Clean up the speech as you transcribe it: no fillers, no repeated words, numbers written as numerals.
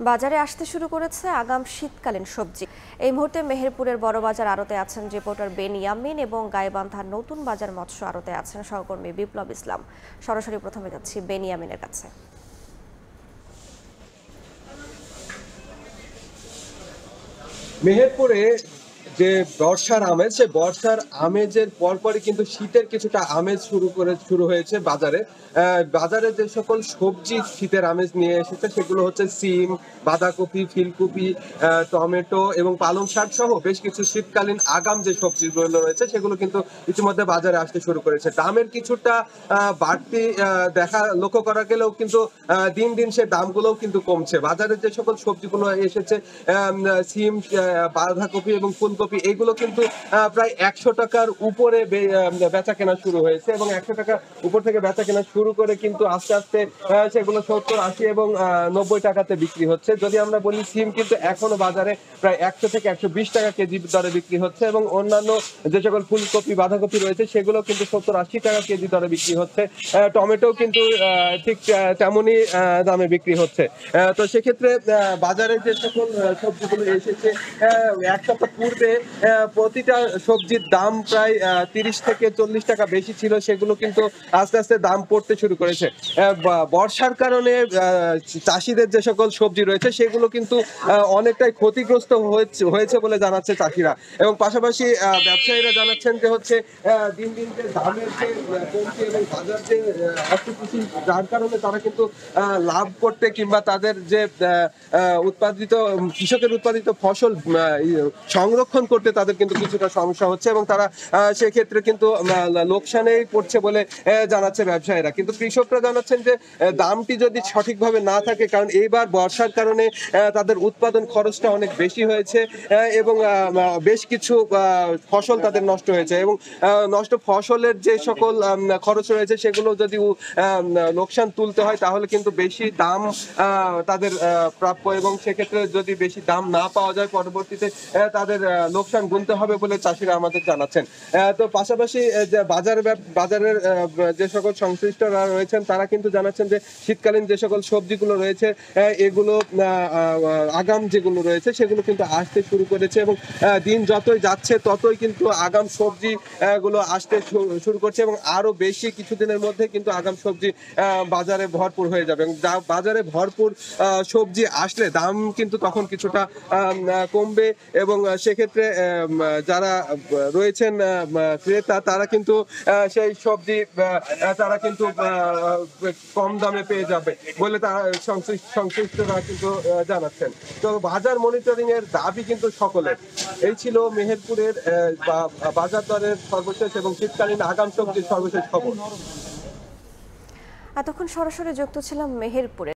বাজারে আসতে শুরু করেছে আগাম শীতকালীন সবজি। এই মুহূর্তে মেহেরপুরের বড় বাজার আড়তে আছেন রিপোর্টার বেনিয়ামিন এবং গাইবান্ধার নতুন বাজার মৎস্য আড়তে আছেন সহকর্মী বিপ্লব ইসলাম। সরাসরি প্রথমে যাচ্ছি বেনিয়ামিনের কাছে। মেহেরপুরে যে বর্ষার আমেজ, সে বর্ষার আমেজের পরপরই কিন্তু শীতের কিছুটা আমেজ শুরু হয়েছে বাজারে। বাজারে যে সকল সবজি শীতের আমেজ নিয়ে এসেছে সেগুলো হচ্ছে সিম, বাঁধাকপি, ফুলকপি, টমেটো এবং পালং শাক সহ বেশ কিছু শীতকালীন আগাম যে সবজিগুলো রয়েছে সেগুলো কিন্তু ইতিমধ্যে বাজারে আসতে শুরু করেছে। দামের কিছুটা বাড়তি লক্ষ্য করা গেলেও কিন্তু দিন দিন সে দামগুলোও কিন্তু কমছে। বাজারে যে সকল সবজিগুলো এসেছে, সিম, বাঁধাকপি এবং ফুলকপি, এগুলো কিন্তু প্রায় 100 টাকার উপরে বেচা কেনা শুরু হয়েছে এবং 100 টাকা উপর থেকে বেচা কেনা শুরু করে কিন্তু আস্তে আস্তে সেগুলো 70, 80 এবং 90 টাকাতে বিক্রি হচ্ছে। যদি আমরা বলি সিম কিন্তু এখনো বাজারে প্রায় 100 থেকে 120 টাকা কেজি দরে বিক্রি হচ্ছে এবং অন্যান্য যে সকল ফুলকপি, বাঁধাকপি রয়েছে সেগুলো কিন্তু 70, 80 টাকা কেজি দরে বিক্রি হচ্ছে। টমেটো কিন্তু ঠিক তেমনই দামে বিক্রি হচ্ছে। তো সেক্ষেত্রে বাজারে যে সকল সবজিগুলো এসেছে, এক সপ্তাহ পূর্বে প্রতিটা সবজির দাম প্রায় 30 থেকে 40 টাকা বেশি ছিল, সেগুলো কিন্তু আস্তে আস্তে দাম পড়তে শুরু করেছে। বর্ষার কারণে চাষিদের যে সকল সবজি রয়েছে সেগুলো কিন্তু অনেকটাই ক্ষতিগ্রস্ত হয়েছে বলে জানাচ্ছে চাষিরা এবং পাশাপাশি ব্যবসায়ীরা জানাচ্ছেন যে হচ্ছে দিন দিন যে দামের যে কমছে এবং বাজার যে অস্থিতিশীল, যার কারণে তারা কিন্তু লাভ করতে কিংবা তাদের যে কৃষকের উৎপাদিত ফসল সংরক্ষণ করতে তাদের কিন্তু কিছুটা সমস্যা হচ্ছে এবং তারা সেক্ষেত্রে কিন্তু লোকসানেই পড়ছে বলে জানাচ্ছে ব্যবসায়ীরা। কিন্তু কৃষকরা জানাচ্ছেন যে দামটি যদি সঠিকভাবে না থাকে, কারণ এইবার বর্ষার কারণে তাদের উৎপাদন খরচটা অনেক বেশি হয়েছে এবং বেশ কিছু ফসল তাদের নষ্ট হয়েছে এবং নষ্ট ফসলের যে সকল খরচ রয়েছে সেগুলো যদি লোকসান তুলতে হয় তাহলে কিন্তু বেশি দাম তাদের প্রাপ্য এবং সেক্ষেত্রে যদি বেশি দাম না পাওয়া যায় পরবর্তীতে তাদের লোকসান গুনতে হবে বলে চাষিরা আমাদের জানাচ্ছেন। তো পাশাপাশি বাজারের যে সকল সংশ্লিষ্টরা রয়েছেন তারা কিন্তু জানাচ্ছেন যে শীতকালীন যে সকল সবজিগুলো রয়েছে এগুলো আগাম যেগুলো রয়েছে সেগুলো কিন্তু আসতে শুরু করেছে এবং দিন যতই যাচ্ছে ততই কিন্তু আগাম সবজি গুলো আসতে শুরু করছে এবং আরো বেশি কিছুদিনের মধ্যে কিন্তু আগাম সবজি বাজারে ভরপুর হয়ে যাবে এবং বাজারে ভরপুর সবজি আসলে দাম কিন্তু তখন কিছুটা কমবে এবং সেক্ষেত্রে যারা রয়েছেন ক্রেতা তারা কিন্তু সেই সবজি তারা কিন্তু কম দামে পেয়ে যাবে বলে তারা সংশ্লিষ্টরা কিন্তু জানাচ্ছেন। তো বাজার মনিটরিং এর দাবি কিন্তু সকলের। এই ছিল মেহেরপুরের বাজার দরের সর্বশেষ এবং শীতকালীন আগাম সবজির সর্বশেষ খবর। এতক্ষণ সরাসরি যুক্ত ছিলাম মেহেরপুরে।